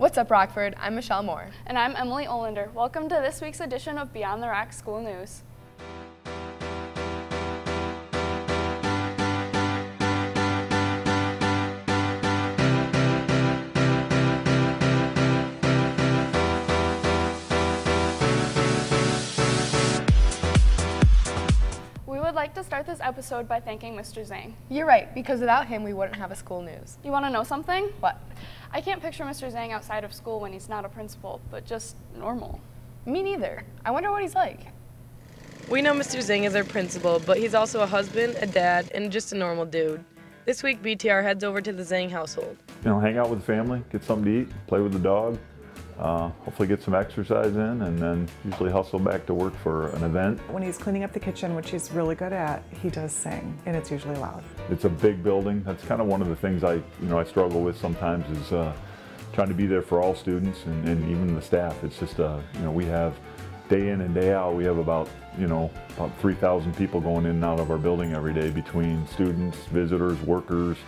What's up, Rockford? I'm Michelle Moore. And I'm Emily Olander. Welcome to this week's edition of Beyond the Rock School News. We would like to start this episode by thanking Mr. Zhang. You're right, because without him, we wouldn't have a school news. You want to know something? What? I can't picture Mr. Zhang outside of school when he's not a principal, but just normal. Me neither. I wonder what he's like. We know Mr. Zhang is our principal, but he's also a husband, a dad, and just a normal dude. This week, BTR heads over to the Zhang household. You know, hang out with the family, get something to eat, play with the dog, hopefully get some exercise in, and then usually hustle back to work for an event. When he's cleaning up the kitchen, which he's really good at, he does sing, and it's usually loud. It's a big building. That's kind of one of the things I struggle with sometimes is trying to be there for all students and even the staff. It's just, we have day in and day out, we have about 3,000 people going in and out of our building every day between students, visitors, workers,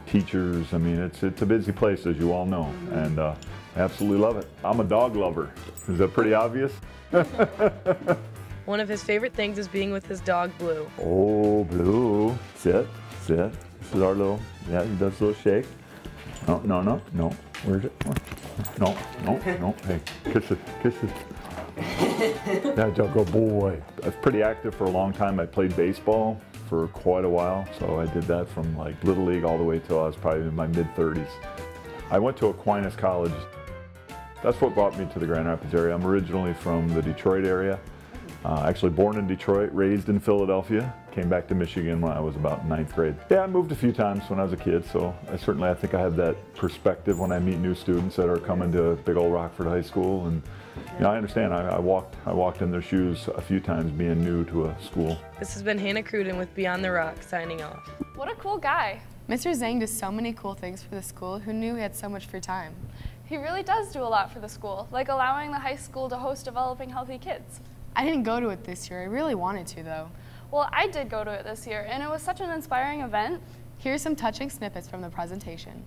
teachers. I mean, it's a busy place, as you all know, and I absolutely love it. I'm a dog lover. Is that pretty obvious? One of his favorite things is being with his dog, Blue. Oh, Blue. Sit. This is our little, yeah, he does a little shake. No. Where's it? No. Hey, kiss it. That's a good boy. I was pretty active for a long time. I played baseball for quite a while. So I did that from like Little League all the way till I was probably in my mid-30s. I went to Aquinas College. That's what brought me to the Grand Rapids area. I'm originally from the Detroit area. Actually born in Detroit, raised in Philadelphia. Came back to Michigan when I was about 9th grade. Yeah, I moved a few times when I was a kid, so I think I have that perspective when I meet new students that are coming to big old Rockford High School. And I understand. I walked in their shoes a few times being new to a school. This has been Hannah Cruden with Beyond the Rock, signing off. What a cool guy. Mr. Zhang does so many cool things for the school. Who knew he had so much free time? He really does do a lot for the school, like allowing the high school to host Developing Healthy Kids. I didn't go to it this year. I really wanted to, though. Well, I did go to it this year, and it was such an inspiring event. Here's some touching snippets from the presentation.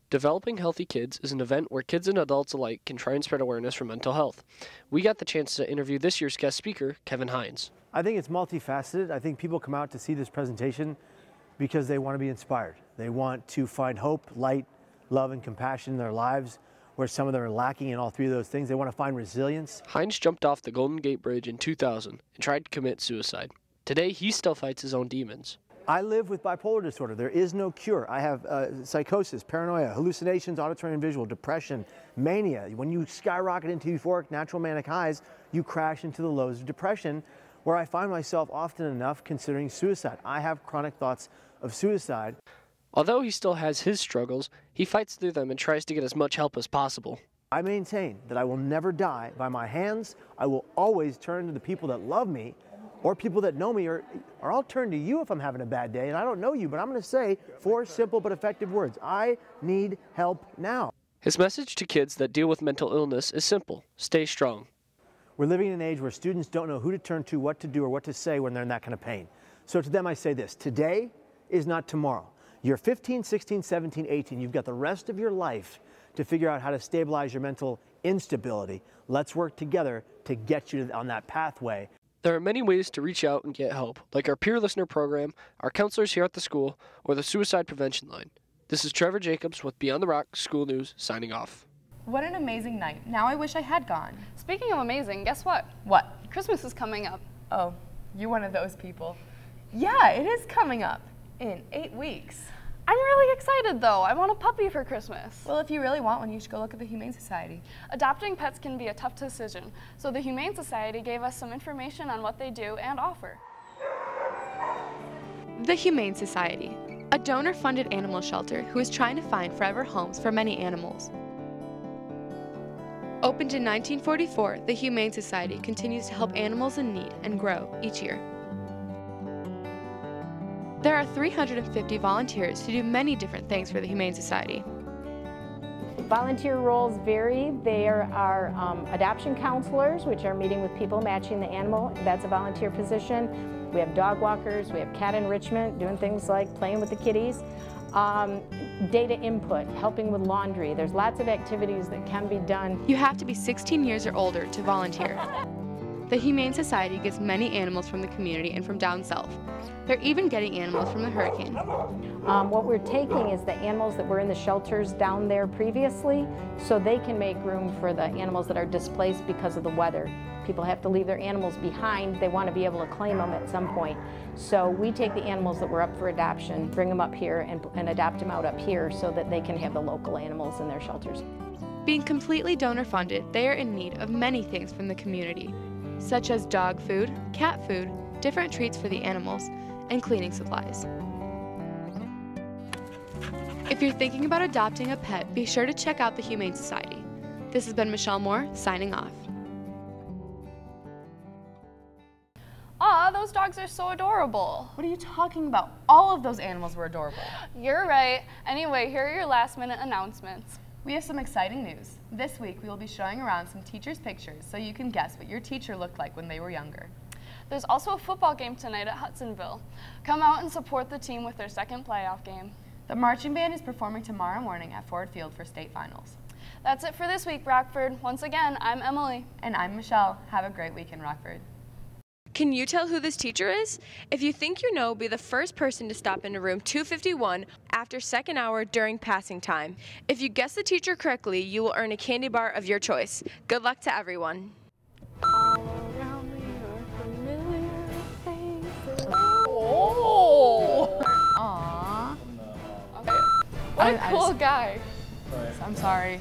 Developing Healthy Kids is an event where kids and adults alike can try and spread awareness for mental health. We got the chance to interview this year's guest speaker, Kevin Hines. I think it's multifaceted. I think people come out to see this presentation because they want to be inspired. They want to find hope, light, love, and compassion in their lives, where some of them are lacking in all three of those things. They want to find resilience. Hines jumped off the Golden Gate Bridge in 2000 and tried to commit suicide. Today, he still fights his own demons. I live with bipolar disorder. There is no cure. I have psychosis, paranoia, hallucinations, auditory and visual, depression, mania. When you skyrocket into euphoric, natural manic highs, you crash into the lows of depression, where I find myself often enough considering suicide. I have chronic thoughts of suicide. Although he still has his struggles, he fights through them and tries to get as much help as possible. I maintain that I will never die by my hands. I will always turn to the people that love me or people that know me, or I'll turn to you if I'm having a bad day, and I don't know you, but I'm going to say 4 simple but effective words. I need help now. His message to kids that deal with mental illness is simple: stay strong. We're living in an age where students don't know who to turn to, what to do, or what to say when they're in that kind of pain. So to them I say this: today is not tomorrow. You're 15, 16, 17, 18. You've got the rest of your life to figure out how to stabilize your mental instability. Let's work together to get you on that pathway. There are many ways to reach out and get help, like our peer listener program, our counselors here at the school, or the suicide prevention line. This is Trevor Jacobs with Beyond the Rock School News, signing off. What an amazing night. Now I wish I had gone. Speaking of amazing, guess what? What? Christmas is coming up. Oh, you're one of those people. Yeah, it is coming up in 8 weeks. I'm really excited, though. I want a puppy for Christmas. Well, if you really want one, you should go look at the Humane Society. Adopting pets can be a tough decision, so the Humane Society gave us some information on what they do and offer. The Humane Society, a donor-funded animal shelter who is trying to find forever homes for many animals. Opened in 1944, the Humane Society continues to help animals in need and grow each year. There are 350 volunteers who do many different things for the Humane Society. Volunteer roles vary. There are adoption counselors, which are meeting with people, matching the animal. That's a volunteer position. We have dog walkers, we have cat enrichment, doing things like playing with the kitties. data input, helping with laundry. There's lots of activities that can be done. You have to be 16 years or older to volunteer. The Humane Society gets many animals from the community and from down south. They're even getting animals from the hurricane. What we're taking is the animals that were in the shelters down there previously, so they can make room for the animals that are displaced because of the weather. People have to leave their animals behind. They want to be able to claim them at some point. So we take the animals that were up for adoption, bring them up here, and adopt them out up here so that they can have the local animals in their shelters. Being completely donor funded, they are in need of many things from the community, such as dog food, cat food, different treats for the animals, and cleaning supplies. If you're thinking about adopting a pet, be sure to check out the Humane Society. This has been Michelle Moore, signing off. Aw, those dogs are so adorable. What are you talking about? All of those animals were adorable. You're right. Anyway, here are your last-minute announcements. We have some exciting news. This week, we will be showing around some teachers' pictures so you can guess what your teacher looked like when they were younger. There's also a football game tonight at Hudsonville. Come out and support the team with their second playoff game. The marching band is performing tomorrow morning at Ford Field for state finals. That's it for this week, Rockford. Once again, I'm Emily. And I'm Michelle. Have a great week in Rockford. Can you tell who this teacher is? If you think you know, be the first person to stop into room 251 after second hour during passing time. If you guess the teacher correctly, you will earn a candy bar of your choice. Good luck to everyone. Oh! Aww. Okay. What a cool guy. I'm sorry.